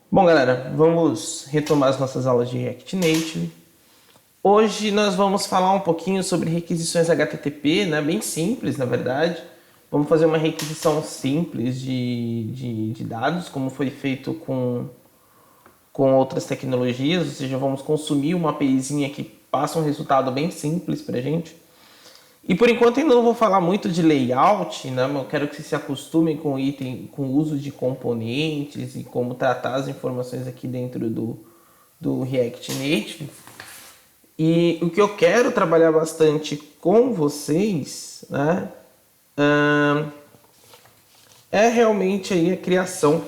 Bom, galera, vamos retomar as nossas aulas de React Native. Hoje nós vamos falar um pouquinho sobre requisições HTTP, né? Bem simples, na verdade. Vamos fazer uma requisição simples de dados, como foi feito com outras tecnologias, ou seja, vamos consumir uma APIzinha que passa um resultado bem simples para a gente. E por enquanto ainda não vou falar muito de layout, né? Eu quero que vocês se acostumem com o item, com o uso de componentes e como tratar as informações aqui dentro do React Native. E o que eu quero trabalhar bastante com vocês, né, é realmente aí a criação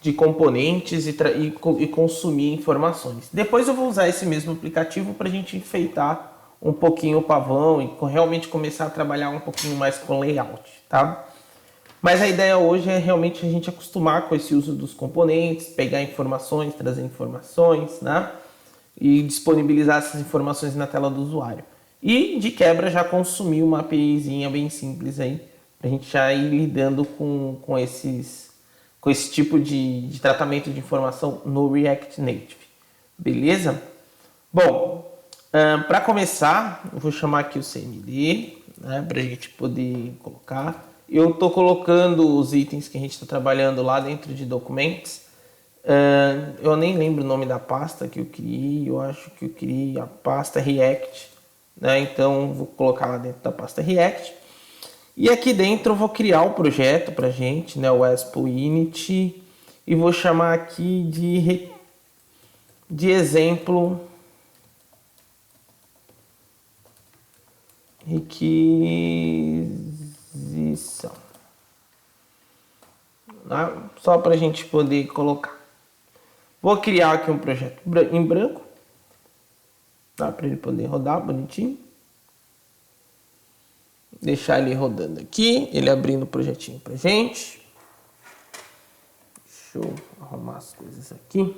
de componentes e consumir informações. Depois eu vou usar esse mesmo aplicativo para a gente enfeitar um pouquinho o pavão e realmente começar a trabalhar um pouquinho mais com layout, tá? Mas a ideia hoje é realmente a gente acostumar com esse uso dos componentes, pegar informações, trazer informações, né? E disponibilizar essas informações na tela do usuário. E de quebra já consumir uma APIzinha bem simples aí, para a gente já ir lidando com esse tipo de tratamento de informação no React Native. Beleza? Bom, para começar, eu vou chamar aqui o CMD, né, para a gente poder colocar. Eu estou colocando os itens que a gente está trabalhando lá dentro de documentos. Eu nem lembro o nome da pasta que eu criei, eu acho que eu criei a pasta React, né? Então vou colocar lá dentro da pasta React. E aqui dentro eu vou criar o projeto para a gente, né? O Expo Init, e vou chamar aqui de exemplo requisição, né? Só para a gente poder colocar. Vou criar aqui um projeto em branco, tá? Para ele poder rodar bonitinho. Deixar ele rodando aqui, ele abrindo o projetinho pra gente. Deixa eu arrumar as coisas aqui.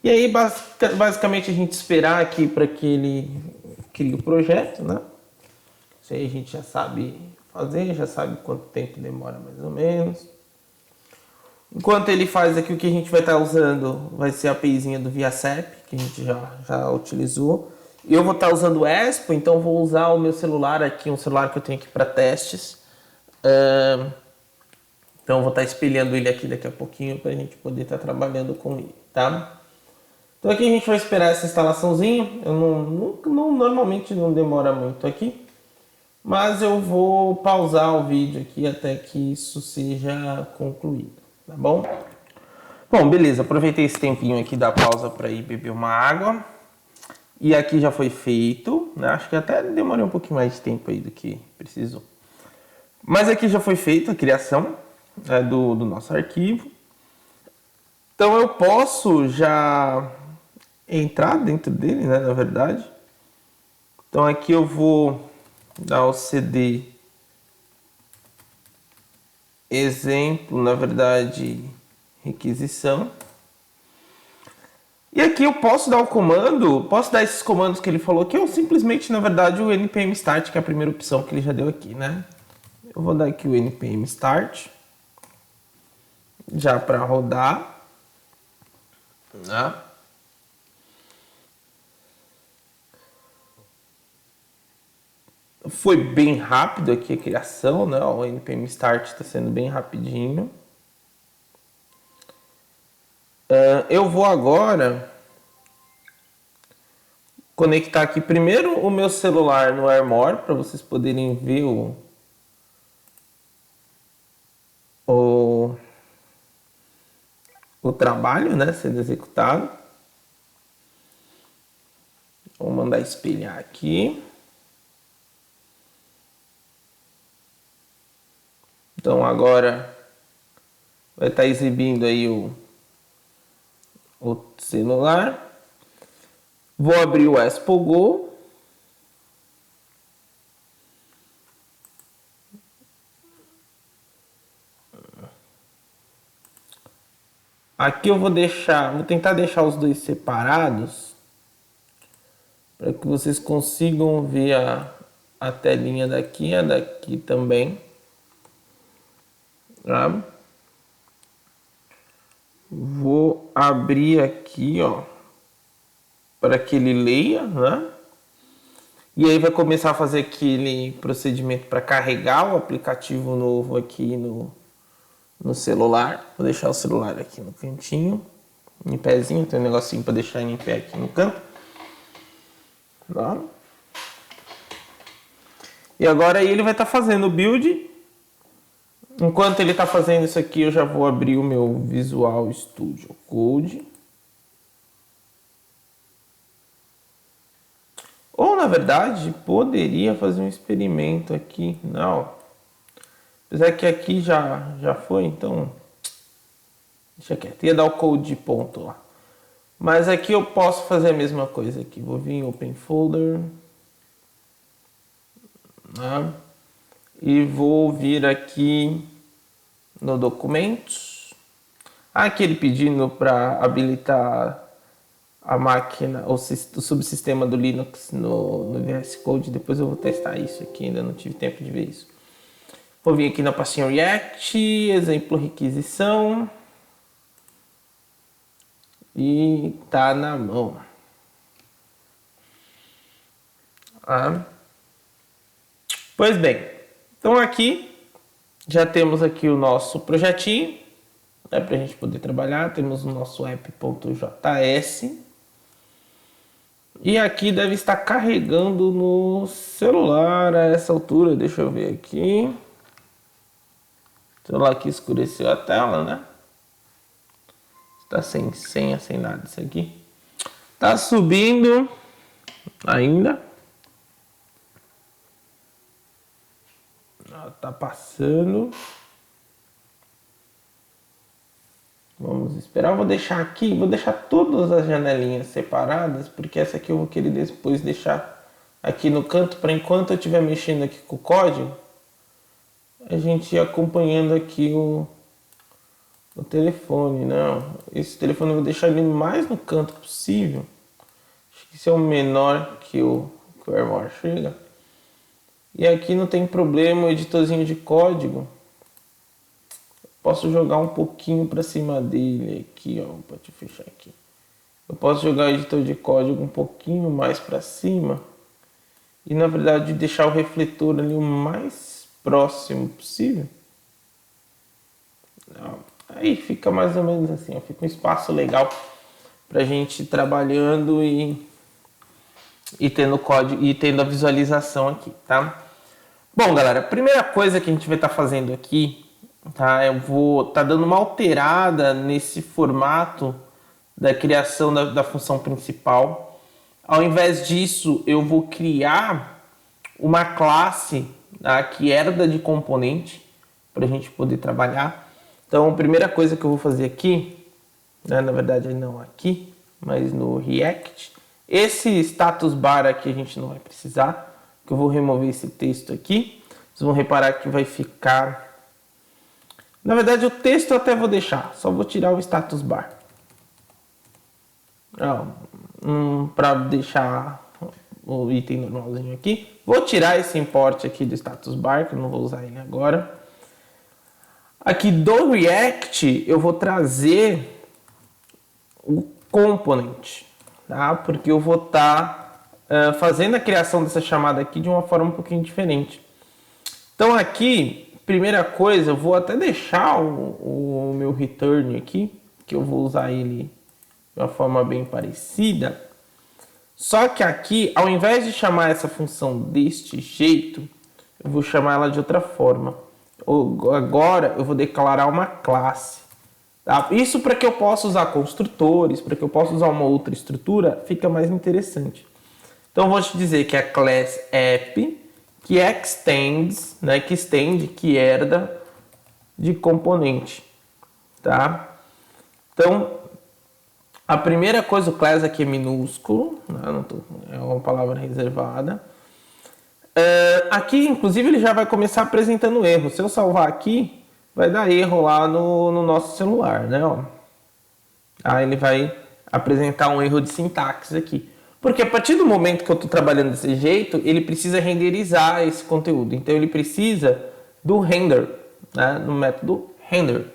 E aí, basicamente, a gente esperar aqui para que ele crie o projeto, né? Isso aí a gente já sabe fazer, já sabe quanto tempo demora mais ou menos. Enquanto ele faz aqui, o que a gente vai estar usando vai ser a APIzinha do ViaCep, que a gente já utilizou. Eu vou estar usando o Expo, então vou usar o meu celular aqui, um celular que eu tenho aqui para testes. Então vou estar espelhando ele aqui daqui a pouquinho para a gente poder estar trabalhando com ele, tá? Então aqui a gente vai esperar essa instalaçãozinha. Eu normalmente não demora muito aqui, mas eu vou pausar o vídeo aqui até que isso seja concluído, tá bom? Bom, beleza. Aproveitei esse tempinho aqui da pausa para ir beber uma água. E aqui já foi feito, né? Acho que até demorei um pouquinho mais de tempo aí do que precisou. Mas aqui já foi feita a criação, né, do nosso arquivo. Então eu posso já entrar dentro dele, né, na verdade. Então aqui eu vou dar o CD exemplo, na verdade, requisição. E aqui eu posso dar o comando, posso dar esses comandos que ele falou aqui, ou simplesmente, na verdade, o npm start, que é a primeira opção que ele já deu aqui, né? Eu vou dar aqui o npm start, já para rodar, né? Foi bem rápido aqui a criação, né? O npm start está sendo bem rapidinho. Eu vou agora conectar aqui primeiro o meu celular no Armor para vocês poderem ver o trabalho, né, sendo executado. Vou mandar espelhar aqui. Então agora vai estar exibindo aí o celular. Vou abrir o Expo Go. Aqui eu vou tentar deixar os dois separados para que vocês consigam ver a telinha daqui, a daqui também. Tá? Vou abrir aqui, ó, para que ele leia, né? E aí vai começar a fazer aquele procedimento para carregar o aplicativo novo aqui no celular. Vou deixar o celular aqui no cantinho, em pezinho, tem um negocinho para deixar em pé aqui no canto. Tá? E agora aí ele vai estar fazendo o build. Enquanto ele está fazendo isso aqui, eu já vou abrir o meu Visual Studio Code. Ou, na verdade, poderia fazer um experimento aqui. Não. Apesar que aqui já foi, então... Deixa quieto. Ia dar o code de ponto lá. Mas aqui eu posso fazer a mesma coisa aqui. Vou vir em Open Folder. Né? E vou vir aqui no Documentos. Aqui ele pedindo para habilitar a máquina, o subsistema do Linux no VS Code. Depois eu vou testar isso aqui, ainda não tive tempo de ver isso. Vou vir aqui na pastinha React, exemplo requisição. E tá na mão. Pois bem, então aqui já temos aqui o nosso projetinho, né, para a gente poder trabalhar. Temos o nosso app.js. E aqui deve estar carregando no celular a essa altura. Deixa eu ver aqui. O celular aqui escureceu a tela, né? Está sem senha, sem nada isso aqui. Tá subindo ainda. Tá passando. Vamos esperar. Eu vou deixar aqui, vou deixar todas as janelinhas separadas, porque essa aqui eu vou querer depois deixar aqui no canto, para enquanto eu estiver mexendo aqui com o código, a gente ir acompanhando aqui o telefone. Não, esse telefone eu vou deixar ele mais no canto possível. Acho que esse é o menor que o AirMore chega. E aqui não tem problema, o editorzinho de código. Posso jogar um pouquinho para cima dele aqui, ó. Pode fechar aqui. Eu posso jogar o editor de código um pouquinho mais para cima e, na verdade, deixar o refletor ali o mais próximo possível. Aí fica mais ou menos assim, ó. Fica um espaço legal para a gente ir trabalhando e tendo código e tendo a visualização aqui, tá? Bom, galera, a primeira coisa que a gente vai estar fazendo aqui, tá? Eu vou estar dando uma alterada nesse formato da criação da função principal. Ao invés disso, eu vou criar uma classe, tá, que herda de componente para a gente poder trabalhar. Então, a primeira coisa que eu vou fazer aqui, né, na verdade não aqui, mas no React, esse status bar aqui a gente não vai precisar, que eu vou remover esse texto aqui. Vocês vão reparar que vai ficar... Na verdade, o texto eu até vou deixar, só vou tirar o status bar. Para deixar o item normalzinho aqui. Vou tirar esse import aqui do status bar, que eu não vou usar ele agora. Aqui do React, eu vou trazer o component, tá? Porque eu vou estar fazendo a criação dessa chamada aqui de uma forma um pouquinho diferente. Então aqui, primeira coisa, eu vou até deixar o meu return aqui, que eu vou usar ele de uma forma bem parecida. Só que aqui, ao invés de chamar essa função deste jeito, eu vou chamar ela de outra forma. Agora eu vou declarar uma classe. Tá? Isso para que eu possa usar construtores, para que eu possa usar uma outra estrutura, fica mais interessante. Então eu vou te dizer que é a class app, que extends, né, que estende, que herda de componente. Tá? Então, a primeira coisa, o class aqui é minúsculo, né, é uma palavra reservada. Aqui, inclusive, ele já vai começar apresentando erro. Se eu salvar aqui, vai dar erro lá no nosso celular, né? Ó. Aí ele vai apresentar um erro de sintaxe aqui. Porque a partir do momento que eu estou trabalhando desse jeito, ele precisa renderizar esse conteúdo. Então ele precisa do render, né? No método render.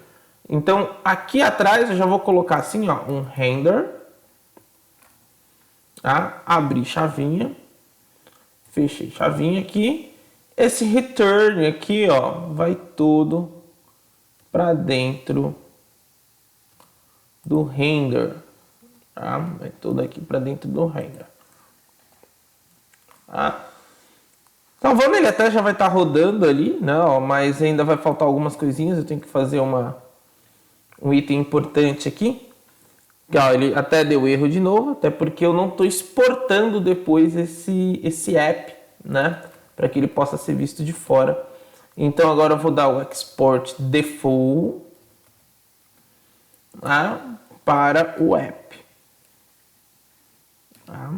Então aqui atrás eu já vou colocar assim, ó, um render, tá? Abrir chavinha, fechei chavinha aqui. Esse return aqui, ó, vai todo para dentro do render. Tá? Vai todo aqui para dentro do render. Tá? Então, vamos, ele até já vai estar rodando ali, né? Ó, mas ainda vai faltar algumas coisinhas. Eu tenho que fazer um item importante aqui. Ó, ele até deu erro de novo, até porque eu não estou exportando depois esse app, né? Para que ele possa ser visto de fora. Então, agora eu vou dar o export default, tá? Para o app. Tá?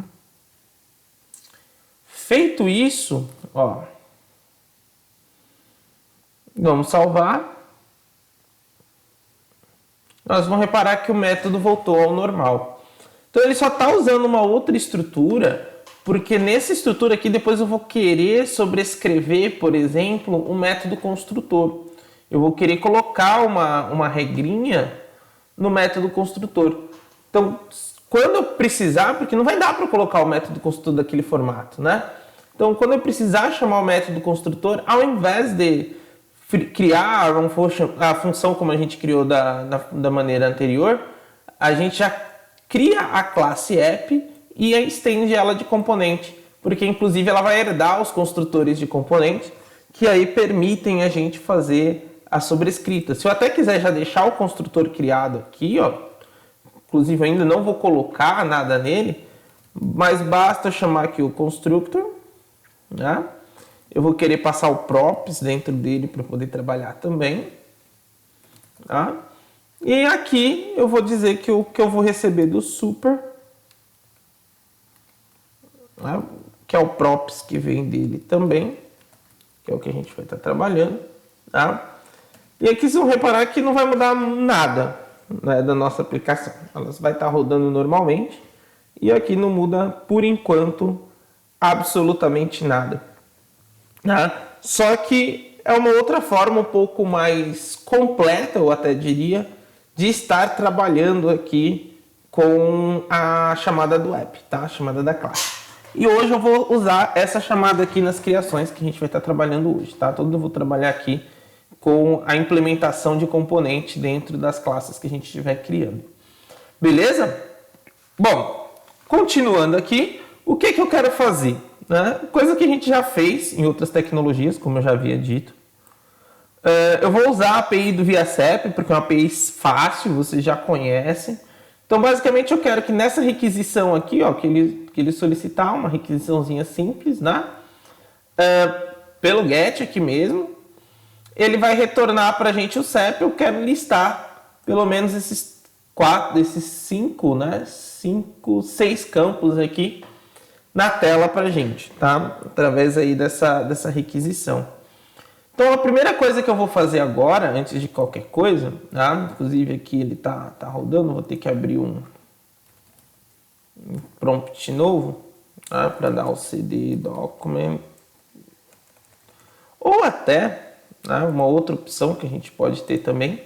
Feito isso, ó, vamos salvar. Nós vamos reparar que o método voltou ao normal. Então ele só está usando uma outra estrutura, porque nessa estrutura aqui depois eu vou querer sobrescrever, por exemplo, um método construtor. Eu vou querer colocar uma regrinha no método construtor. Então, quando eu precisar, porque não vai dar para colocar o método construtor daquele formato, né? Então, quando eu precisar chamar o método construtor, ao invés de criar a função como a gente criou da maneira anterior, a gente já cria a classe app e estende ela de componente, porque inclusive ela vai herdar os construtores de componente, que aí permitem a gente fazer a sobrescrita. Se eu até quiser já deixar o construtor criado aqui, ó, inclusive eu ainda não vou colocar nada nele, mas basta chamar aqui o constructor, né? Eu vou querer passar o props dentro dele para poder trabalhar também, tá? E aqui eu vou dizer que o que eu vou receber do super, né? Que é o props que vem dele também, que é o que a gente vai estar trabalhando, tá? E aqui vocês vão reparar que não vai mudar nada, né, da nossa aplicação. Ela vai estar rodando normalmente e aqui não muda por enquanto absolutamente nada. Só que é uma outra forma um pouco mais completa, eu até diria, de estar trabalhando aqui com a chamada do app, tá? A chamada da classe. E hoje eu vou usar essa chamada aqui nas criações que a gente vai estar trabalhando hoje, tá? Todo mundo vou trabalhar aqui com a implementação de componente dentro das classes que a gente estiver criando. Beleza? Bom, continuando aqui, o que eu quero fazer? Né? Coisa que a gente já fez em outras tecnologias, como eu já havia dito. Eu vou usar a API do ViaCep, porque é uma API fácil, vocês já conhecem. Então, basicamente, eu quero que nessa requisição aqui, ó, que ele solicitar uma requisiçãozinha simples, né? Pelo get aqui mesmo, ele vai retornar para a gente o CEP. Eu quero listar pelo menos esses 5, né? 6 campos aqui na tela para a gente, tá? Através aí dessa requisição. Então, a primeira coisa que eu vou fazer agora, antes de qualquer coisa, tá? Inclusive aqui ele tá rodando, vou ter que abrir um prompt novo, tá? Para dar o cd document. Ou até, né, uma outra opção que a gente pode ter também,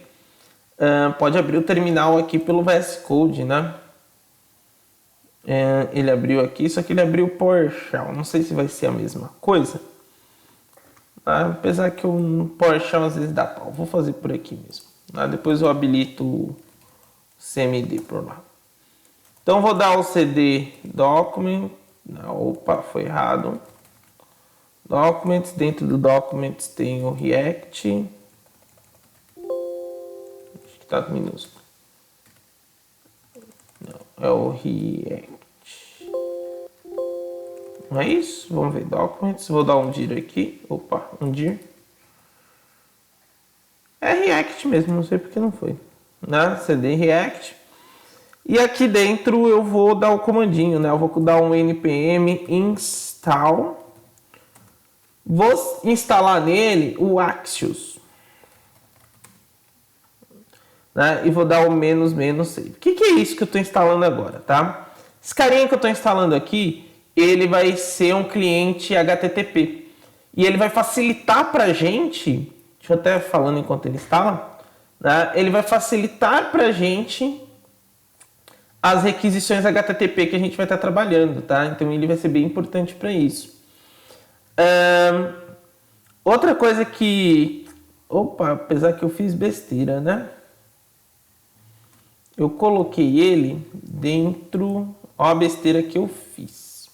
pode abrir o terminal aqui pelo VS Code, né? Ele abriu aqui, só que ele abriu o PowerShell. Não sei se vai ser a mesma coisa. Apesar que o PowerShell às vezes dá pau. Vou fazer por aqui mesmo. Depois eu habilito o CMD por lá. Então vou dar o CD document. Opa, foi errado. Documents. Dentro do Documents tem o React. Acho que está minúsculo. Não, é o React. Não é isso? Vamos ver Documents. Vou dar um dir aqui. Opa, um dir. É React mesmo, não sei porque não foi. Né? CD React. E aqui dentro eu vou dar o comandinho, né? Eu vou dar um npm install. Vou instalar nele o Axios. Né? E vou dar o --- save. O que é isso que eu estou instalando agora, tá? Esse carinha que eu estou instalando aqui, ele vai ser um cliente HTTP. E ele vai facilitar para a gente, deixa eu até falando enquanto ele instala, né? Ele vai facilitar para a gente as requisições HTTP que a gente vai estar trabalhando, tá? Então ele vai ser bem importante para isso. Outra coisa que... Opa, apesar que eu fiz besteira, né? Eu coloquei ele dentro... Ó a besteira que eu fiz.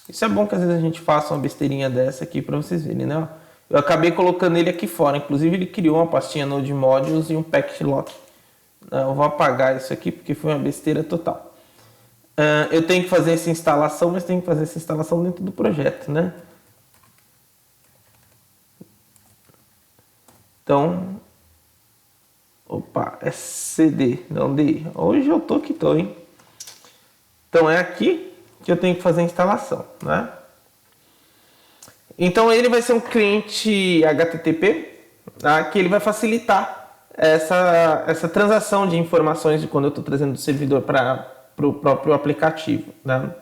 Isso é bom que às vezes a gente faça uma besteirinha dessa aqui para vocês verem, né? Eu acabei colocando ele aqui fora. Inclusive ele criou uma pastinha Node Modules e um package lock. Eu vou apagar isso aqui porque foi uma besteira total. Eu tenho que fazer essa instalação, mas tenho que fazer essa instalação dentro do projeto, né? Então... Opa, é CD, não D. Hoje eu tô que tô, hein? Então é aqui que eu tenho que fazer a instalação, né? Então ele vai ser um cliente HTTP, tá? Que ele vai facilitar essa transação de informações de quando eu estou trazendo do servidor para o próprio aplicativo, né?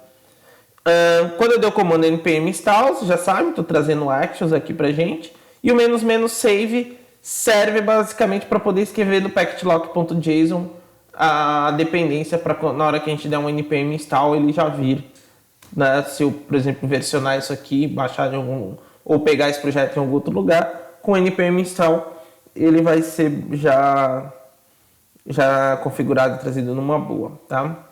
Quando eu der o comando npm install, você já sabe, estou trazendo actions aqui para gente. E o -- save serve basicamente para poder escrever no packetlock.json a dependência para na hora que a gente der um npm install ele já vir, né? Se eu, por exemplo, versionar isso aqui, baixar de algum ou pegar esse projeto em algum outro lugar, com npm install ele vai ser já configurado e trazido numa boa, tá?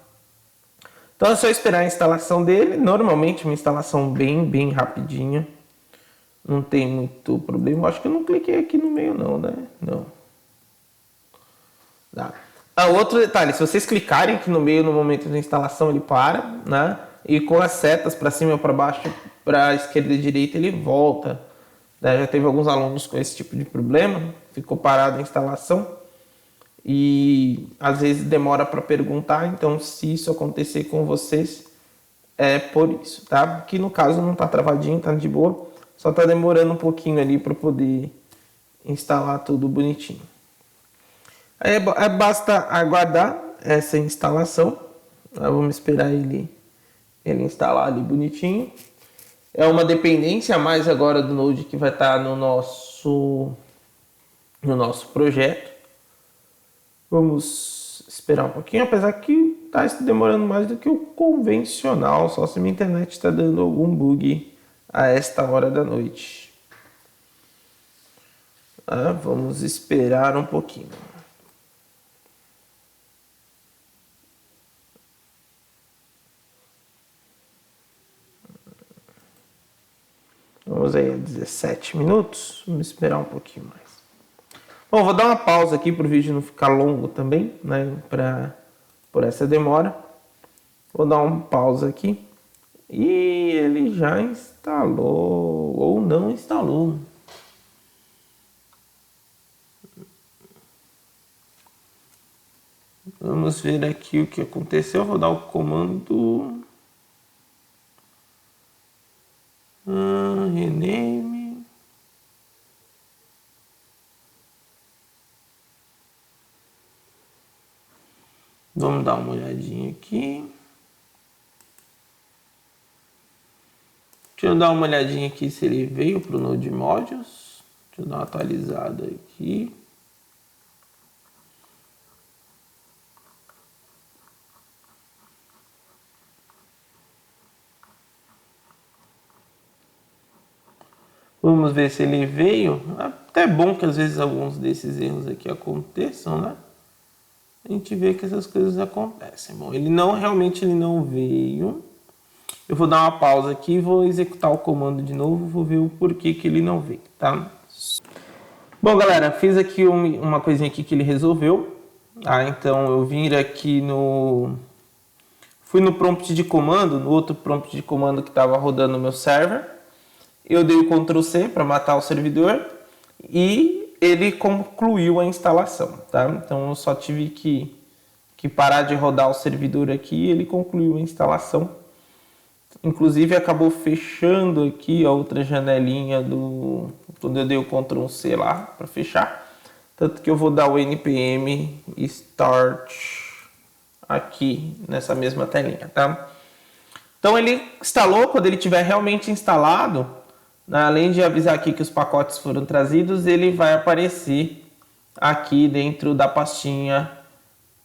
Então é só esperar a instalação dele. Normalmente uma instalação bem rapidinha. Não tem muito problema. Acho que eu não cliquei aqui no meio não, né? Não. Tá. Outro detalhe, se vocês clicarem aqui no meio no momento da instalação, ele para, né? E com as setas para cima ou para baixo, para esquerda e direita, ele volta. Né? Já teve alguns alunos com esse tipo de problema, ficou parado a instalação e às vezes demora para perguntar. Então, se isso acontecer com vocês, é por isso, tá? Porque no caso não está travadinho, tá de boa, só está demorando um pouquinho ali para poder instalar tudo bonitinho. Aí basta aguardar essa instalação. Vamos esperar ele instalar ali bonitinho. É uma dependência a mais agora do Node que vai estar no nosso projeto. Vamos esperar um pouquinho, apesar que está demorando mais do que o convencional, só se minha internet está dando algum bug a esta hora da noite. Vamos esperar um pouquinho. Vamos aí a 17 minutos. Vamos esperar um pouquinho mais. Bom, vou dar uma pausa aqui para o vídeo não ficar longo também, né? Por essa demora. Vou dar uma pausa aqui. E ele já instalou ou não instalou. Vamos ver aqui o que aconteceu. Vou dar o comando... rename. Vamos dar uma olhadinha aqui. Deixa eu dar uma olhadinha aqui se ele veio para o Node Modules. Deixa eu dar uma atualizada aqui. Vamos ver se ele veio. É até bom que às vezes alguns desses erros aqui aconteçam, né? A gente vê que essas coisas acontecem. Bom, realmente ele não veio. Eu vou dar uma pausa aqui e vou executar o comando de novo. Vou ver o porquê que ele não veio, tá? Bom, galera, fiz aqui uma coisinha aqui que ele resolveu. Então eu vim aqui fui no prompt de comando, no outro prompt de comando que estava rodando no meu server. Eu dei o Ctrl C para matar o servidor e ele concluiu a instalação, tá? Então eu só tive que parar de rodar o servidor aqui e ele concluiu a instalação. Inclusive acabou fechando aqui a outra janelinha quando eu dei o Ctrl C lá para fechar. Tanto que eu vou dar o npm start aqui nessa mesma telinha, tá? Então ele instalou, quando ele tiver realmente instalado, né, além de avisar aqui que os pacotes foram trazidos, ele vai aparecer aqui dentro da pastinha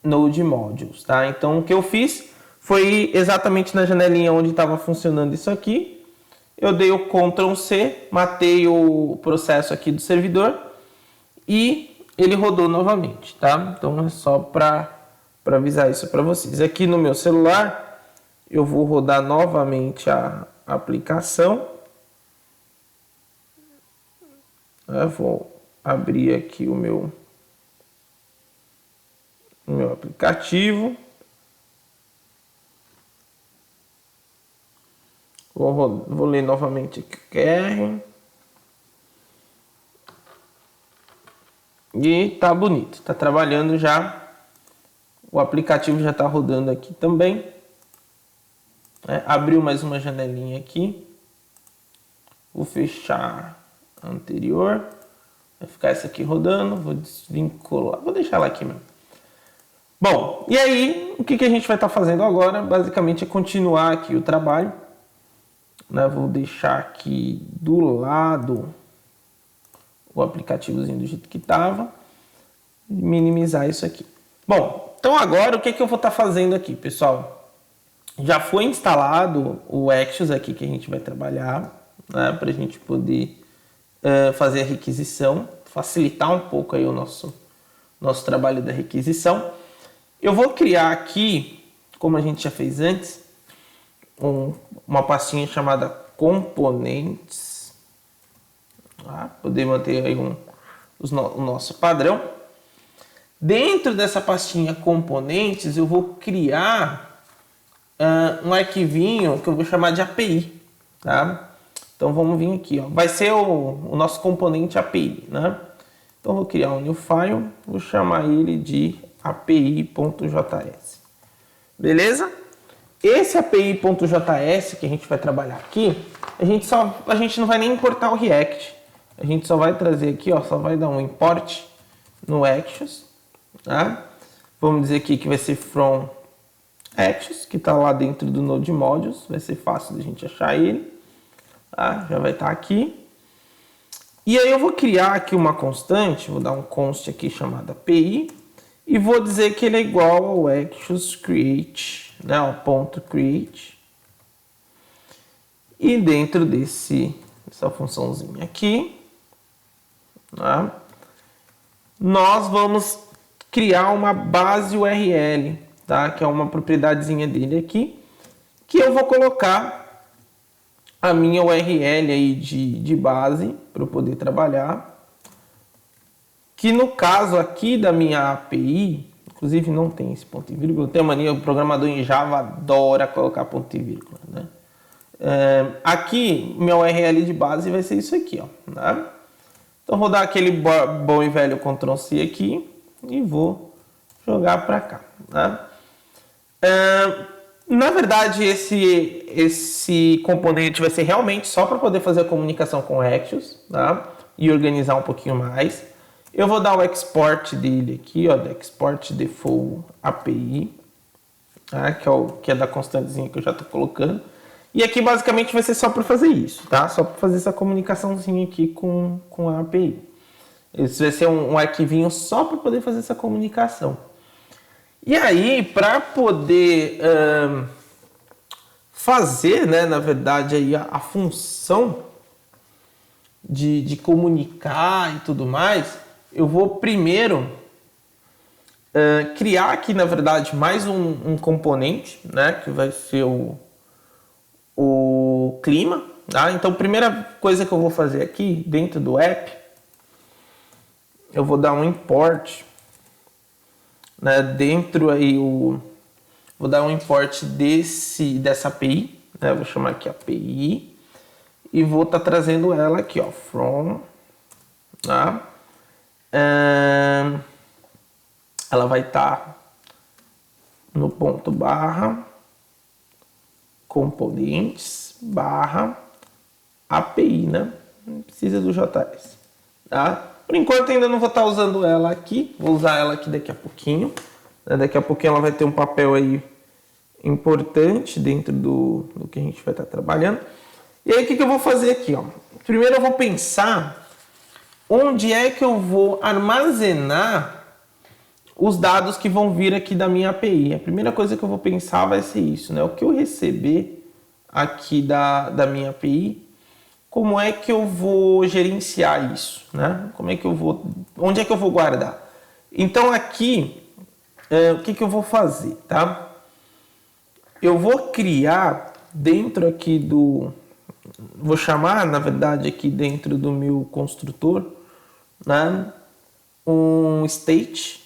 Node Modules, tá? Então o que eu fiz foi exatamente na janelinha onde estava funcionando isso aqui. Eu dei o Ctrl C, matei o processo aqui do servidor e ele rodou novamente, tá? Então é só para avisar isso para vocês. Aqui no meu celular eu vou rodar novamente a aplicação. Eu vou abrir aqui o meu aplicativo. Vou ler novamente aqui o QR. E tá bonito, tá trabalhando já. O aplicativo já tá rodando aqui também. Abriu mais uma janelinha aqui. Vou fechar a anterior. Vai ficar essa aqui rodando. Vou desvincular. Vou deixar ela aqui mesmo. Bom, e aí o que a gente vai estar fazendo agora? Basicamente é continuar aqui o trabalho. Vou deixar aqui do lado o aplicativozinho do jeito que estava. Minimizar isso aqui. Bom, então agora o que eu vou estar fazendo aqui, pessoal? Já foi instalado o Axios aqui que a gente vai trabalhar, né, para a gente poder fazer a requisição, facilitar um pouco aí o nosso trabalho da requisição. Eu vou criar aqui, como a gente já fez antes, uma pastinha chamada componentes, tá? Poder manter aí o nosso padrão. Dentro dessa pastinha componentes, eu vou criar um arquivinho que eu vou chamar de API, tá? Então vamos vir aqui, ó. Vai ser o nosso componente API, né? Então vou criar um new file, vou chamar ele de api.js. Beleza? Esse api.js que a gente vai trabalhar aqui, a gente não vai nem importar o React. A gente só vai trazer aqui, ó, só vai dar um import no Axios, tá? Vamos dizer aqui que vai ser from Axios, que está lá dentro do Node Modules, vai ser fácil de a gente achar ele, tá? Já vai estar aqui. E aí eu vou criar aqui uma constante, vou dar um const aqui chamado API, e vou dizer que ele é igual ao Axios create, né, o ponto create. E dentro dessa funçãozinha aqui, tá, nós vamos criar uma base URL, tá, que é uma propriedadezinha dele aqui, que eu vou colocar a minha URL aí de base para eu poder trabalhar. Que no caso aqui da minha API, inclusive não tem esse ponto e vírgula, tem uma mania, o programador em Java adora colocar ponto e vírgula, né? Aqui, minha URL de base vai ser isso aqui, ó, né? Então vou dar aquele bom e velho Ctrl C aqui e vou jogar para cá, né? Na verdade, esse componente vai ser realmente só para poder fazer a comunicação com o Axios, tá? E organizar um pouquinho mais. Eu vou dar o export dele aqui, ó, export default API, tá? Que é da constantezinha que eu já estou colocando. E aqui basicamente vai ser só para fazer isso, tá? Só para fazer essa comunicaçãozinha aqui com a API. Esse vai ser um arquivinho só para poder fazer essa comunicação. E aí, para poder fazer, né, na verdade, aí a função de comunicar e tudo mais, eu vou primeiro criar aqui, na verdade, mais um componente, né, que vai ser o clima. Tá? Então, a primeira coisa que eu vou fazer aqui, dentro do app, eu vou dar um import, né, dentro aí vou dar um import dessa API, né, vou chamar aqui API, e vou estar trazendo ela aqui, ó, from, tá? Ela vai estar no ponto barra componentes barra API, né? Não precisa do JS, tá? Por enquanto ainda não vou estar usando ela aqui, vou usar ela aqui daqui a pouquinho, Daqui a pouquinho ela vai ter um papel aí importante dentro do que a gente vai estar trabalhando. E aí o que eu vou fazer aqui? Ó? Primeiro eu vou pensar onde é que eu vou armazenar os dados que vão vir aqui da minha API. A primeira coisa que eu vou pensar vai ser isso, né? O que eu receber aqui da minha API, como é que eu vou gerenciar isso, né? Como é que eu vou, onde é que eu vou guardar? Então aqui, o que eu vou fazer, tá? Eu vou criar dentro aqui vou chamar, na verdade, aqui dentro do meu construtor, né? Um state.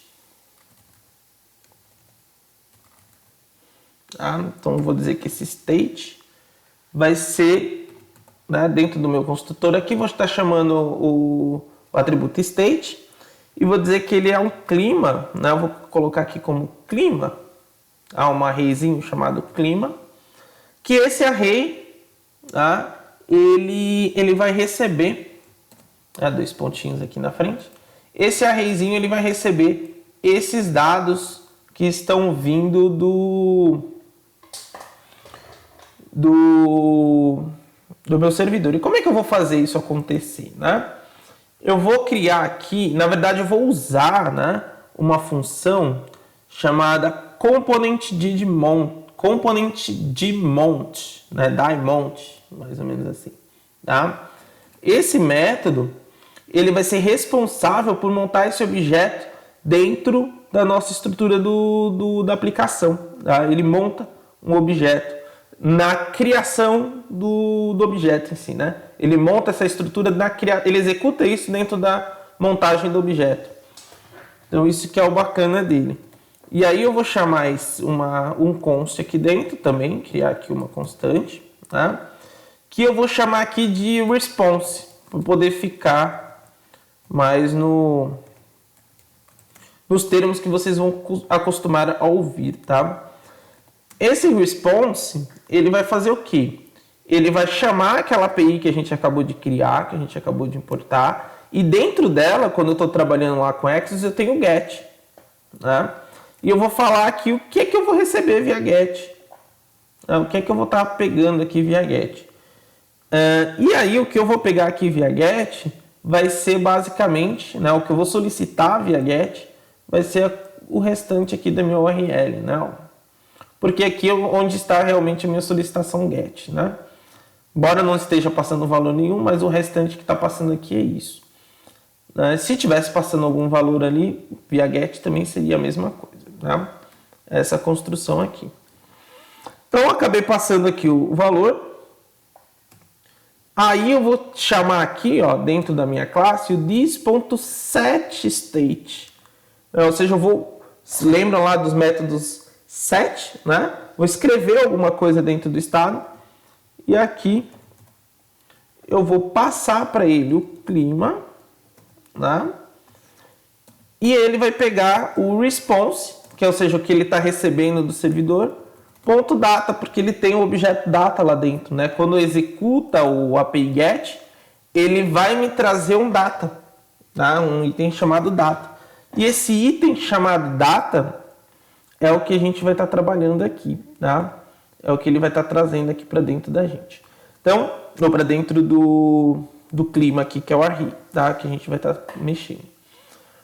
Tá? Então, vou dizer que esse state vai ser, né, dentro do meu construtor aqui, vou estar chamando o atributo state e vou dizer que ele é um clima, né? Eu vou colocar aqui como clima, um arrayzinho chamado clima, que esse array, tá? ele vai receber, dois pontinhos aqui na frente, esse arrayzinho ele vai receber esses dados que estão vindo do meu servidor. E como é que eu vou fazer isso acontecer, né? Eu vou criar aqui, na verdade eu vou usar, né, uma função chamada componentDmount, né, daemount, mais ou menos assim, tá? Esse método, ele vai ser responsável por montar esse objeto dentro da nossa estrutura da aplicação, tá? Ele monta um objeto na criação do objeto em si, né? Ele monta essa estrutura, ele executa isso dentro da montagem do objeto. Então isso que é o bacana dele. E aí eu vou chamar um const aqui dentro também, criar aqui uma constante, tá? Que eu vou chamar aqui de response, para poder ficar mais nos termos que vocês vão acostumar a ouvir, tá? Esse response, ele vai fazer o quê? Ele vai chamar aquela API que a gente acabou de criar, que a gente acabou de importar, e dentro dela, quando eu estou trabalhando lá com Access, eu tenho o get, né? E eu vou falar aqui o que eu vou receber via get, né? O que eu vou estar pegando aqui via get. E aí o que eu vou pegar aqui via get vai ser basicamente, né, o que eu vou solicitar via get vai ser o restante aqui da minha URL, né? Porque aqui é onde está realmente a minha solicitação get, né? Embora não esteja passando valor nenhum, mas o restante que está passando aqui é isso. Se tivesse passando algum valor ali, via get também seria a mesma coisa, tá? Essa construção aqui. Então eu acabei passando aqui o valor. Aí eu vou chamar aqui, ó, dentro da minha classe, o this.setState. Ou seja, lembram lá dos métodos set, né? Vou escrever alguma coisa dentro do estado e aqui eu vou passar para ele o clima, né? E ele vai pegar o response, que é, ou seja, o que ele está recebendo do servidor, ponto data, porque ele tem o objeto data lá dentro, né? Quando executa o API GET, ele vai me trazer um data, tá? Um item chamado data. E esse item chamado data é o que a gente vai estar trabalhando aqui, tá? É o que ele vai estar trazendo aqui para dentro da gente. Então, ou para dentro do clima aqui, que é o array, tá? Que a gente vai estar mexendo.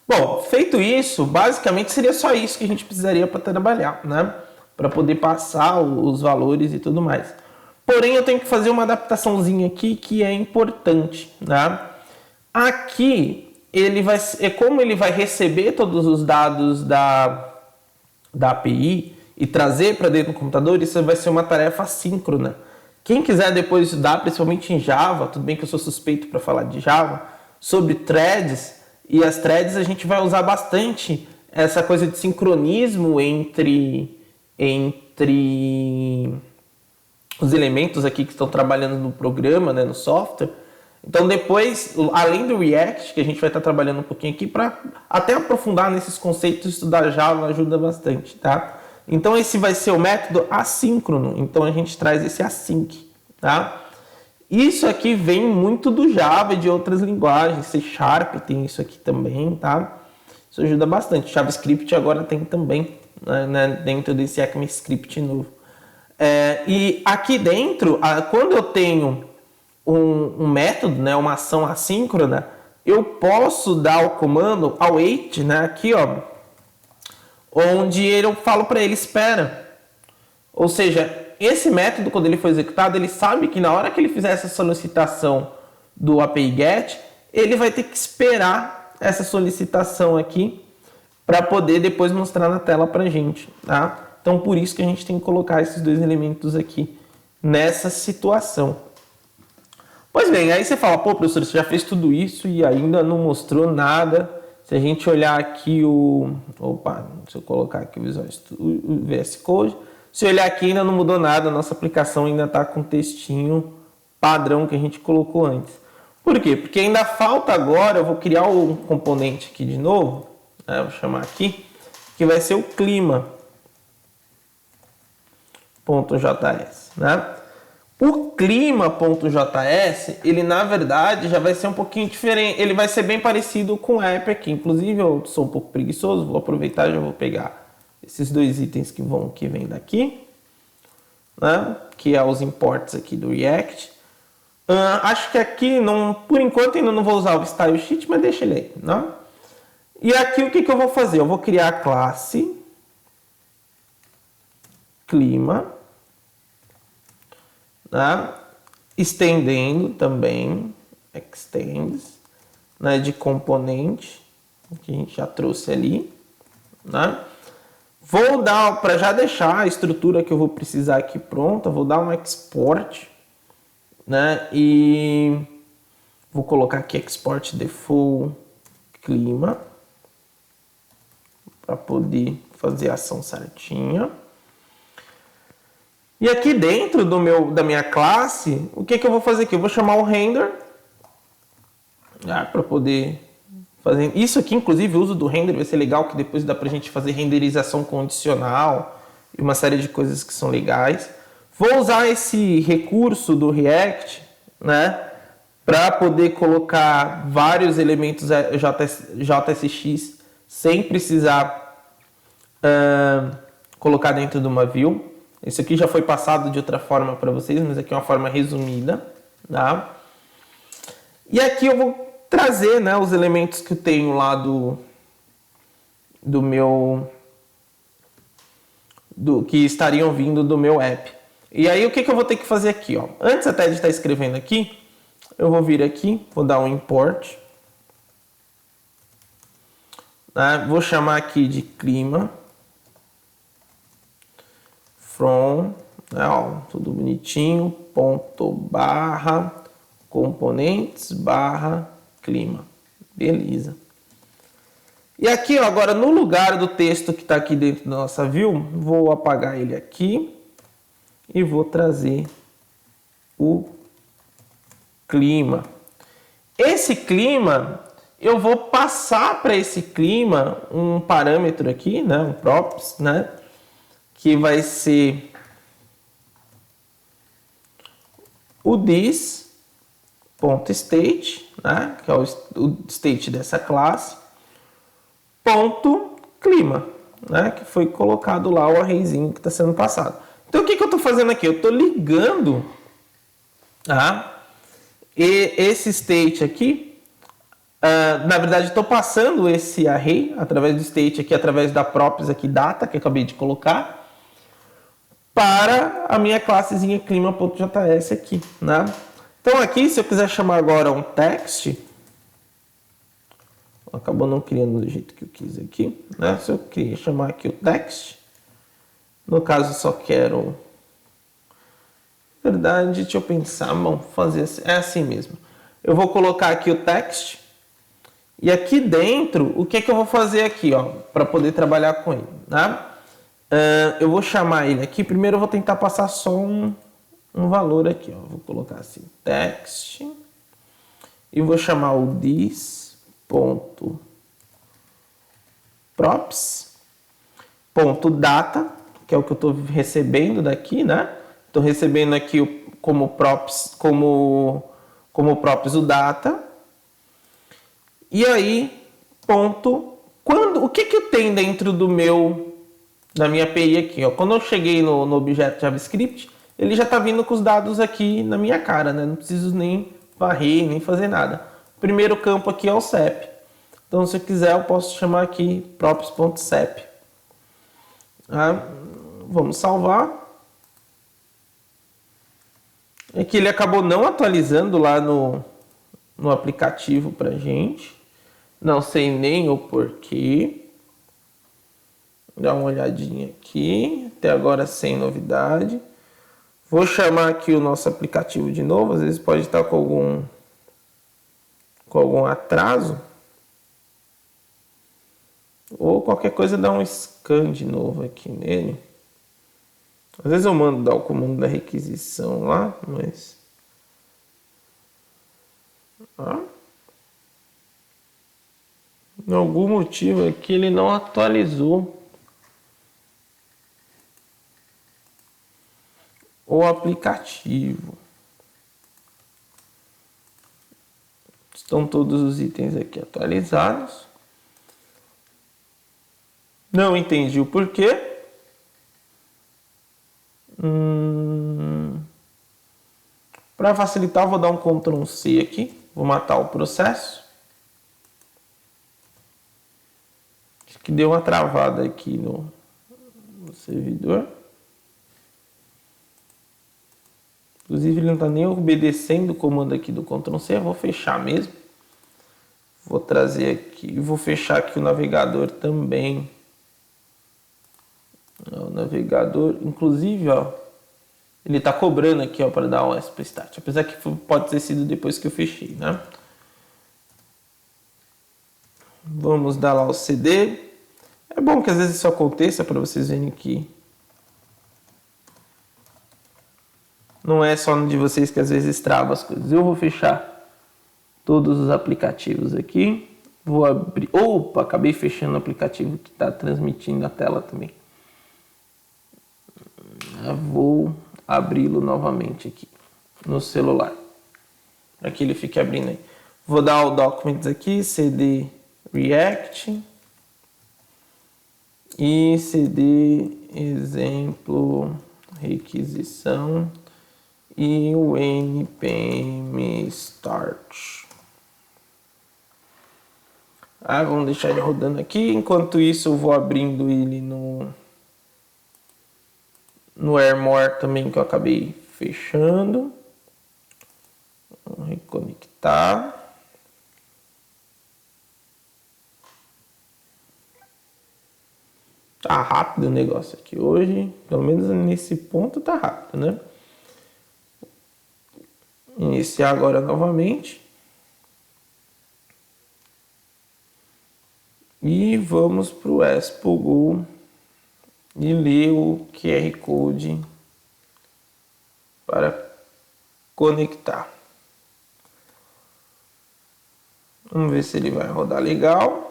Bom, feito isso, basicamente seria só isso que a gente precisaria para trabalhar, né? Para poder passar os valores e tudo mais. Porém, eu tenho que fazer uma adaptaçãozinha aqui que é importante, tá? Aqui, como ele vai receber todos os dados da API e trazer para dentro do computador, isso vai ser uma tarefa assíncrona. Quem quiser depois estudar, principalmente em Java, tudo bem que eu sou suspeito para falar de Java, sobre threads, e as threads a gente vai usar bastante essa coisa de sincronismo entre os elementos aqui que estão trabalhando no programa, né, no software. Então depois, além do React, que a gente vai estar trabalhando um pouquinho aqui, para até aprofundar nesses conceitos, estudar Java ajuda bastante, tá? Então esse vai ser o método assíncrono, então a gente traz esse async, tá? Isso aqui vem muito do Java e de outras linguagens, C# tem isso aqui também, tá? Isso ajuda bastante. JavaScript agora tem também né, dentro desse ECMAScript novo. E aqui dentro, quando eu tenho um método, né, uma ação assíncrona, eu posso dar o comando await, né, aqui, ó, onde eu falo para ele espera. Ou seja, esse método, quando ele for executado, ele sabe que na hora que ele fizer essa solicitação do API GET, ele vai ter que esperar essa solicitação aqui para poder depois mostrar na tela para a gente, tá? Então, por isso que a gente tem que colocar esses dois elementos aqui nessa situação. Pois bem, aí você fala, pô, professor, você já fez tudo isso e ainda não mostrou nada. Se a gente olhar aqui Opa, deixa eu colocar aqui o VS Code. Se olhar aqui, ainda não mudou nada. A nossa aplicação ainda está com o textinho padrão que a gente colocou antes. Por quê? Porque ainda falta agora, eu vou criar um componente aqui de novo, né, vou chamar aqui, que vai ser o clima.js, né? O clima.js, ele na verdade já vai ser um pouquinho diferente, ele vai ser bem parecido com o app aqui. Inclusive eu sou um pouco preguiçoso, vou aproveitar e já vou pegar esses dois itens que vêm daqui, né? Que é os imports aqui do React. Acho que aqui, por enquanto, ainda não vou usar o style sheet, mas deixa ele aí, né? E aqui o que eu vou fazer? Eu vou criar a classe clima, né? Estendendo também, extends, né? De componente, que a gente já trouxe ali, né? Vou dar, para já deixar a estrutura que eu vou precisar aqui pronta, vou dar um export, né? E vou colocar aqui export default clima para poder fazer a ação certinha. E aqui dentro da minha classe, o que eu vou fazer aqui? Eu vou chamar o render, para poder fazer isso aqui. Inclusive, o uso do render vai ser legal, que depois dá para a gente fazer renderização condicional e uma série de coisas que são legais. Vou usar esse recurso do React, né, para poder colocar vários elementos JSX sem precisar colocar dentro de uma view. Isso aqui já foi passado de outra forma para vocês, mas aqui é uma forma resumida, tá? E aqui eu vou trazer, né, os elementos que eu tenho lá que estariam vindo do meu app. E aí o que eu vou ter que fazer aqui, ó? Antes até de estar escrevendo aqui, eu vou vir aqui, vou dar um import, né? Vou chamar aqui de clima from, né, ó, tudo bonitinho, ponto barra componentes barra clima. Beleza. E aqui, ó, agora no lugar do texto que está aqui dentro da nossa view, vou apagar ele aqui e vou trazer o clima. Esse clima, eu vou passar para esse clima um parâmetro aqui, né, um props, né, que vai ser o this.state, né, que é o state dessa classe, ponto clima, né, que foi colocado lá o arrayzinho que está sendo passado. Então o que eu estou fazendo aqui? Eu estou ligando, tá, esse state aqui, na verdade estou passando esse array através do state aqui, através da props aqui data que eu acabei de colocar, para a minha classezinha clima.js aqui, né? Então aqui, se eu quiser chamar agora um text, acabou não criando do jeito que eu quis aqui, né? Se eu queria chamar aqui o text, no caso só quero, verdade, deixa eu pensar, vamos fazer assim, é assim mesmo. Eu vou colocar aqui o text e aqui dentro, o que eu vou fazer aqui, ó, para poder trabalhar com ele, né? Eu vou chamar ele aqui. Primeiro eu vou tentar passar só um valor aqui, ó. Vou colocar assim, text. E vou chamar o this.props.data, que é o que eu estou recebendo daqui, né? Estou recebendo aqui como props o data. E aí, o que tem dentro do meu na minha API aqui, ó. Quando eu cheguei no objeto JavaScript, ele já está vindo com os dados aqui na minha cara, né? Não preciso nem varrer, nem fazer nada. O primeiro campo aqui é o CEP. Então, se eu quiser, eu posso chamar aqui props.cep. Vamos salvar. É que ele acabou não atualizando lá no aplicativo pra gente. Não sei nem o porquê. Dá uma olhadinha aqui. Até agora sem novidade. Vou chamar aqui o nosso aplicativo de novo. Às vezes pode estar com algum atraso. Ou qualquer coisa dá um scan de novo aqui nele. Às vezes eu mando dar o comando da requisição lá, mas... Por algum motivo aqui ele não atualizou o aplicativo. Estão todos os itens aqui atualizados. Não entendi o porquê. Para facilitar, eu vou dar um Ctrl C aqui. Vou matar o processo. Acho que deu uma travada aqui no servidor. Inclusive, ele não está nem obedecendo o comando aqui do Ctrl C. Eu vou fechar mesmo. Vou trazer aqui. Vou fechar aqui o navegador também. O navegador, inclusive, ó, ele está cobrando aqui, ó, para dar um SP Start. Apesar que pode ter sido depois que eu fechei, né? Vamos dar lá o CD. É bom que às vezes isso aconteça para vocês verem que não é só de vocês que às vezes trava as coisas. Eu vou fechar todos os aplicativos aqui. Vou abrir. Opa, acabei fechando o aplicativo que está transmitindo a tela também. Eu vou abri-lo novamente aqui no celular, para que ele fique abrindo aí. Vou dar o Documents aqui, CD React e CD exemplo requisição e o npm start. Vamos deixar ele rodando aqui. Enquanto isso, eu vou abrindo ele no AirMore também, que eu acabei fechando. Vamos reconectar. Tá rápido o negócio aqui hoje. Pelo menos nesse ponto tá rápido, né? Iniciar agora novamente. E vamos para o Expo Go e ler o QR Code para conectar. Vamos ver se ele vai rodar legal.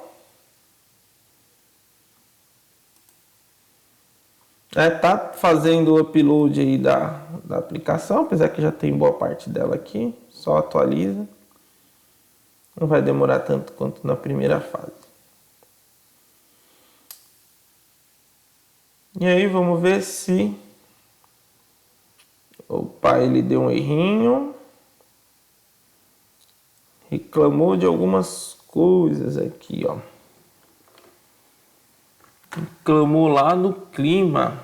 Tá fazendo o upload aí da aplicação, apesar que já tem boa parte dela aqui. Só atualiza. Não vai demorar tanto quanto na primeira fase. E aí vamos ver se... Opa, ele deu um errinho. Reclamou de algumas coisas aqui, ó. Reclamou lá no clima.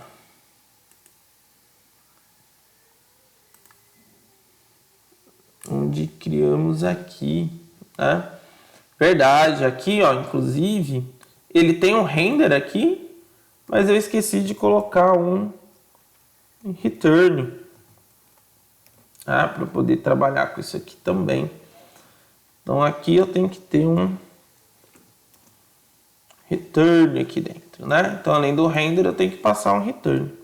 Onde criamos aqui, né? Verdade, aqui, ó, inclusive, ele tem um render aqui, mas eu esqueci de colocar um return, para poder trabalhar com isso aqui também. Então aqui eu tenho que ter um return aqui dentro, né? Então além do render eu tenho que passar um return.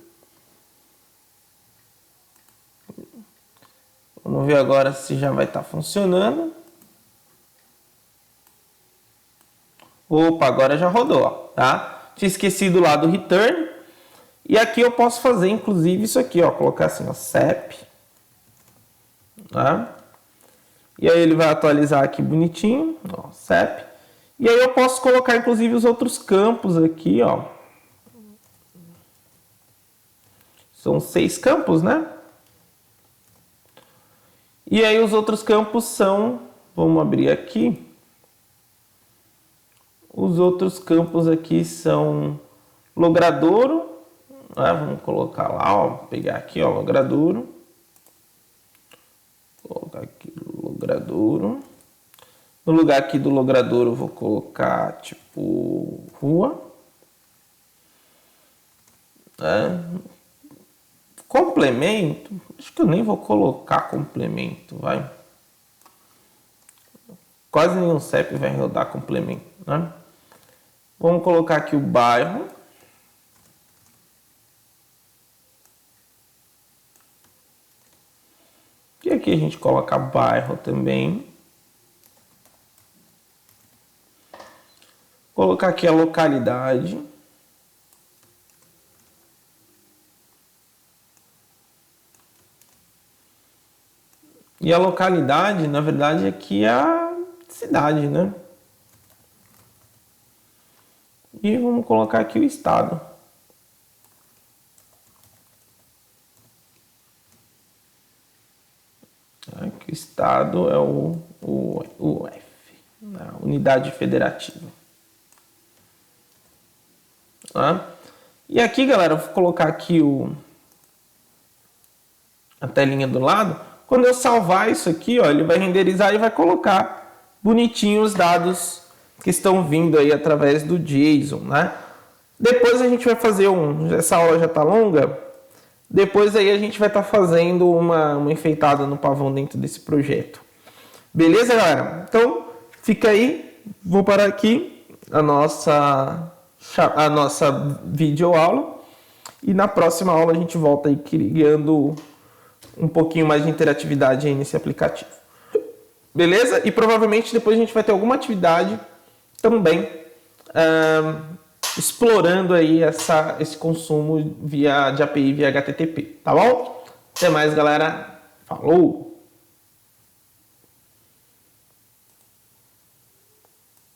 Vamos ver agora se já vai estar funcionando. Opa, agora já rodou, ó, tá? Tinha esquecido lá do return. E aqui eu posso fazer, inclusive, isso aqui, ó. Colocar assim, ó, CEP. Tá? E aí ele vai atualizar aqui bonitinho, ó, CEP. E aí eu posso colocar, inclusive, os outros campos aqui, ó. São 6 campos, né? E aí os outros campos são, vamos abrir aqui. Os outros campos aqui são logradouro, né? Vamos colocar lá, ó, pegar aqui, ó, logradouro. Colocar aqui logradouro. No lugar aqui do logradouro eu vou colocar tipo rua. Complemento, acho que eu nem vou colocar complemento, vai. Quase nenhum CEP vai rodar complemento, né? Vamos colocar aqui o bairro. E aqui a gente coloca bairro também. Colocar aqui a localidade. E a localidade, na verdade, aqui é a cidade, né? E vamos colocar aqui o estado. Aqui o estado é o F, a unidade federativa. Tá? E aqui, galera, eu vou colocar aqui a telinha do lado. Quando eu salvar isso aqui, ó, ele vai renderizar e vai colocar bonitinho os dados que estão vindo aí através do JSON, né? Depois a gente vai fazer essa aula já tá longa, depois aí a gente vai estar fazendo uma enfeitada no pavão dentro desse projeto. Beleza, galera? Então, fica aí, vou parar aqui a nossa videoaula e na próxima aula a gente volta aí criando um pouquinho mais de interatividade aí nesse aplicativo. Beleza? E provavelmente depois a gente vai ter alguma atividade também explorando aí esse consumo de API via HTTP, tá bom? Até mais, galera. Falou!